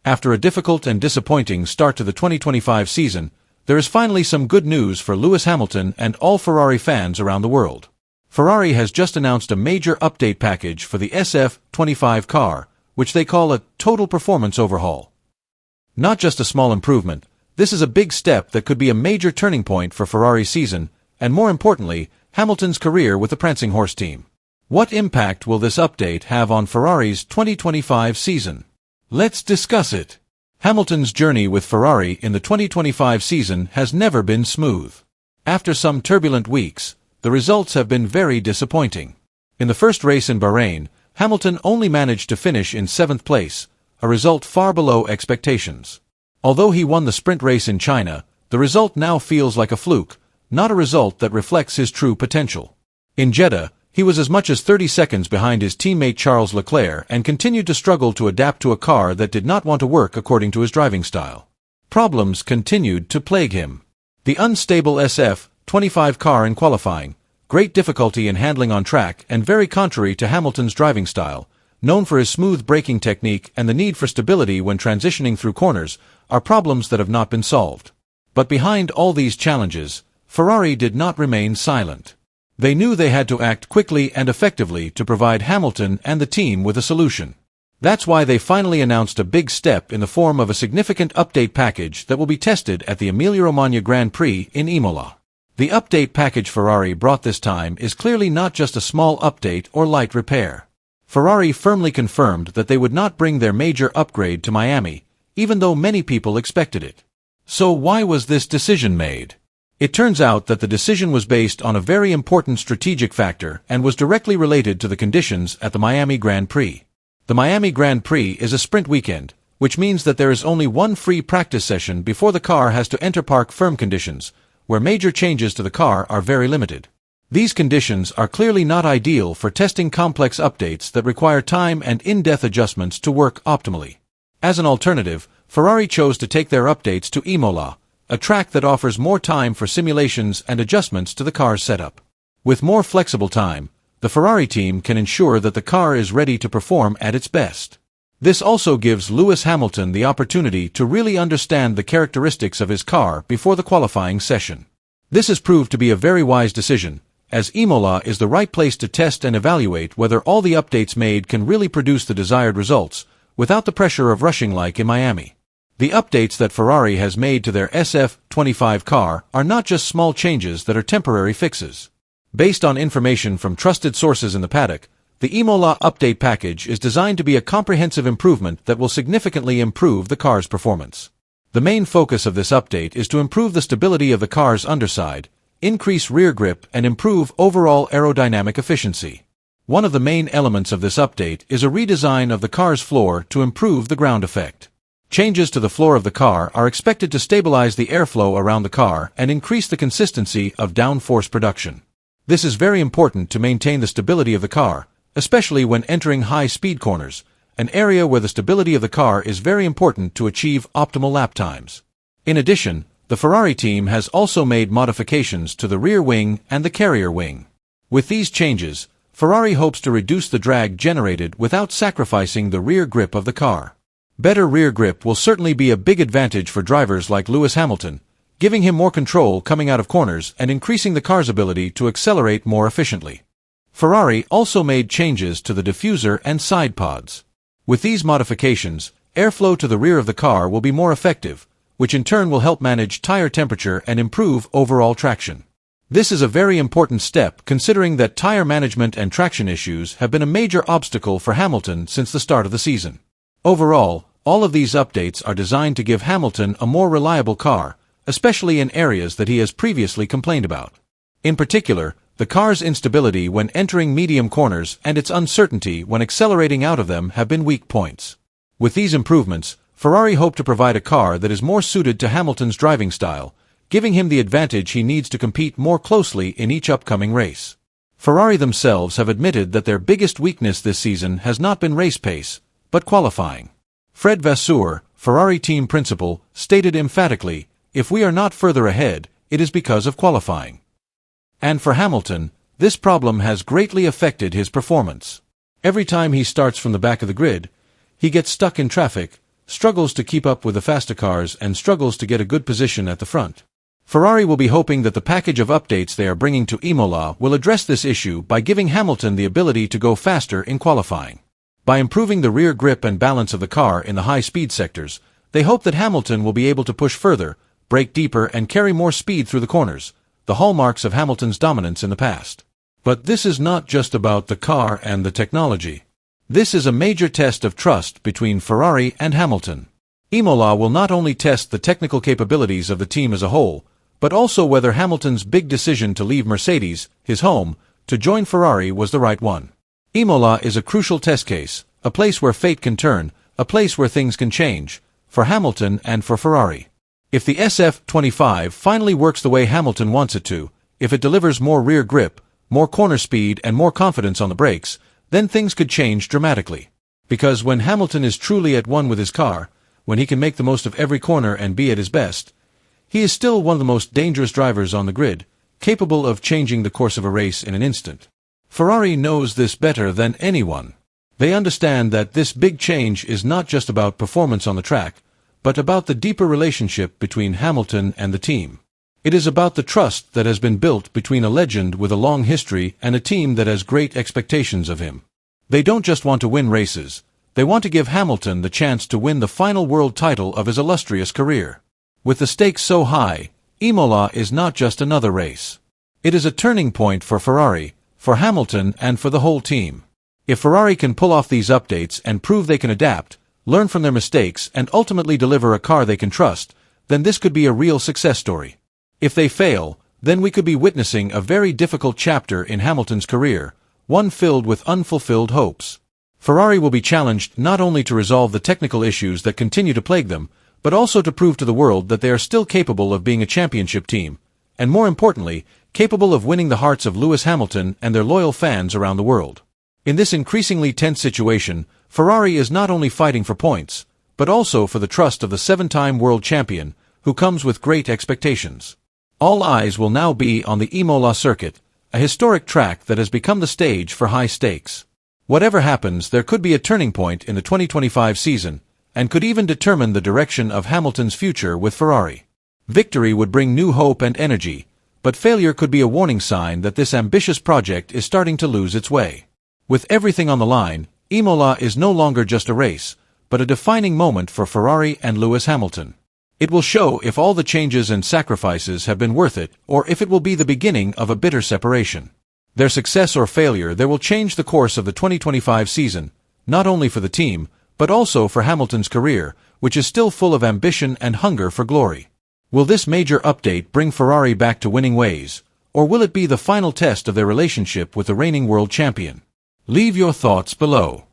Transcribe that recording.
After a difficult and disappointing start to the 2025 season, there is finally some good news for Lewis Hamilton and all Ferrari fans around the world. Ferrari has just announced a major update package for the SF25 car, which they call a total performance overhaul. Not just a small improvement, this is a big step that could be a major turning point for Ferrari's season, and more importantly, Hamilton's career with the Prancing Horse team. What impact will this update have on Ferrari's 2025 season? Let's discuss it. Hamilton's journey with Ferrari in the 2025 season has never been smooth. After some turbulent weeks, the results have been very disappointing. In the first race in Bahrain, Hamilton only managed to finish in 7th place, a result far below expectations. Although he won the sprint race in China, the result now feels like a fluke, not a result that reflects his true potential. In Jeddah, he was as much as 30 seconds behind his teammate Charles Leclerc and continued to struggle to adapt to a car that did not want to work according to his driving style. Problems continued to plague him. The unstable SF25 car in qualifying, great difficulty in handling on track, and very contrary to Hamilton's driving style, known for his smooth braking technique and the need for stability when transitioning through corners, are problems that have not been solved. But behind all these challenges, Ferrari did not remain silent. They knew they had to act quickly and effectively to provide Hamilton and the team with a solution. That's why they finally announced a big step in the form of a significant update package that will be tested at the Emilia-Romagna Grand Prix in Imola. The update package Ferrari brought this time is clearly not just a small update or light repair. Ferrari firmly confirmed that they would not bring their major upgrade to Miami, even though many people expected it. So why was this decision made? It turns out that the decision was based on a very important strategic factor and was directly related to the conditions at the Miami Grand Prix. The Miami Grand Prix is a sprint weekend, which means that there is only one free practice session before the car has to enter park firm conditions, where major changes to the car are very limited. These conditions are clearly not ideal for testing complex updates that require time and in-depth adjustments to work optimally. As an alternative, Ferrari chose to take their updates to Imola, a track that offers more time for simulations and adjustments to the car's setup. With more flexible time, the Ferrari team can ensure that the car is ready to perform at its best. This also gives Lewis Hamilton the opportunity to really understand the characteristics of his car before the qualifying session. This has proved to be a very wise decision, as Imola is the right place to test and evaluate whether all the updates made can really produce the desired results, without the pressure of rushing like in Miami. The updates that Ferrari has made to their SF25 car are not just small changes that are temporary fixes. Based on information from trusted sources in the paddock, the Imola update package is designed to be a comprehensive improvement that will significantly improve the car's performance. The main focus of this update is to improve the stability of the car's underside, increase rear grip, and improve overall aerodynamic efficiency. One of the main elements of this update is a redesign of the car's floor to improve the ground effect. Changes to the floor of the car are expected to stabilize the airflow around the car and increase the consistency of downforce production. This is very important to maintain the stability of the car, especially when entering high-speed corners, an area where the stability of the car is very important to achieve optimal lap times. In addition, the Ferrari team has also made modifications to the rear wing and the carrier wing. With these changes, Ferrari hopes to reduce the drag generated without sacrificing the rear grip of the car. Better rear grip will certainly be a big advantage for drivers like Lewis Hamilton, giving him more control coming out of corners and increasing the car's ability to accelerate more efficiently. Ferrari also made changes to the diffuser and side pods. With these modifications, airflow to the rear of the car will be more effective, which in turn will help manage tire temperature and improve overall traction. This is a very important step considering that tire management and traction issues have been a major obstacle for Hamilton since the start of the season. Overall, all of these updates are designed to give Hamilton a more reliable car, especially in areas that he has previously complained about. In particular, the car's instability when entering medium corners and its uncertainty when accelerating out of them have been weak points. With these improvements, Ferrari hope to provide a car that is more suited to Hamilton's driving style, giving him the advantage he needs to compete more closely in each upcoming race. Ferrari themselves have admitted that their biggest weakness this season has not been race pace, but qualifying. Fred Vasseur, Ferrari team principal, stated emphatically, "If we are not further ahead, it is because of qualifying." And for Hamilton, this problem has greatly affected his performance. Every time he starts from the back of the grid, he gets stuck in traffic, struggles to keep up with the faster cars and struggles to get a good position at the front. Ferrari will be hoping that the package of updates they are bringing to Imola will address this issue by giving Hamilton the ability to go faster in qualifying. By improving the rear grip and balance of the car in the high-speed sectors, they hope that Hamilton will be able to push further, brake deeper and carry more speed through the corners, the hallmarks of Hamilton's dominance in the past. But this is not just about the car and the technology. This is a major test of trust between Ferrari and Hamilton. Imola will not only test the technical capabilities of the team as a whole, but also whether Hamilton's big decision to leave Mercedes, his home, to join Ferrari was the right one. Imola is a crucial test case, a place where fate can turn, a place where things can change, for Hamilton and for Ferrari. If the SF25 finally works the way Hamilton wants it to, if it delivers more rear grip, more corner speed and more confidence on the brakes, then things could change dramatically. Because when Hamilton is truly at one with his car, when he can make the most of every corner and be at his best, he is still one of the most dangerous drivers on the grid, capable of changing the course of a race in an instant. Ferrari knows this better than anyone. They understand that this big change is not just about performance on the track, but about the deeper relationship between Hamilton and the team. It is about the trust that has been built between a legend with a long history and a team that has great expectations of him. They don't just want to win races, they want to give Hamilton the chance to win the final world title of his illustrious career. With the stakes so high, Imola is not just another race. It is a turning point for Ferrari, for Hamilton and for the whole team. If Ferrari can pull off these updates and prove they can adapt, learn from their mistakes and ultimately deliver a car they can trust, then this could be a real success story. If they fail, then we could be witnessing a very difficult chapter in Hamilton's career, one filled with unfulfilled hopes. Ferrari will be challenged not only to resolve the technical issues that continue to plague them, but also to prove to the world that they are still capable of being a championship team, and more importantly, capable of winning the hearts of Lewis Hamilton and their loyal fans around the world. In this increasingly tense situation, Ferrari is not only fighting for points, but also for the trust of the seven-time world champion, who comes with great expectations. All eyes will now be on the Imola circuit, a historic track that has become the stage for high stakes. Whatever happens, there could be a turning point in the 2025 season, and could even determine the direction of Hamilton's future with Ferrari. Victory would bring new hope and energy, but failure could be a warning sign that this ambitious project is starting to lose its way. With everything on the line, Imola is no longer just a race, but a defining moment for Ferrari and Lewis Hamilton. It will show if all the changes and sacrifices have been worth it, or if it will be the beginning of a bitter separation. Their success or failure there will change the course of the 2025 season, not only for the team, but also for Hamilton's career, which is still full of ambition and hunger for glory. Will this major update bring Ferrari back to winning ways, or will it be the final test of their relationship with the reigning world champion? Leave your thoughts below.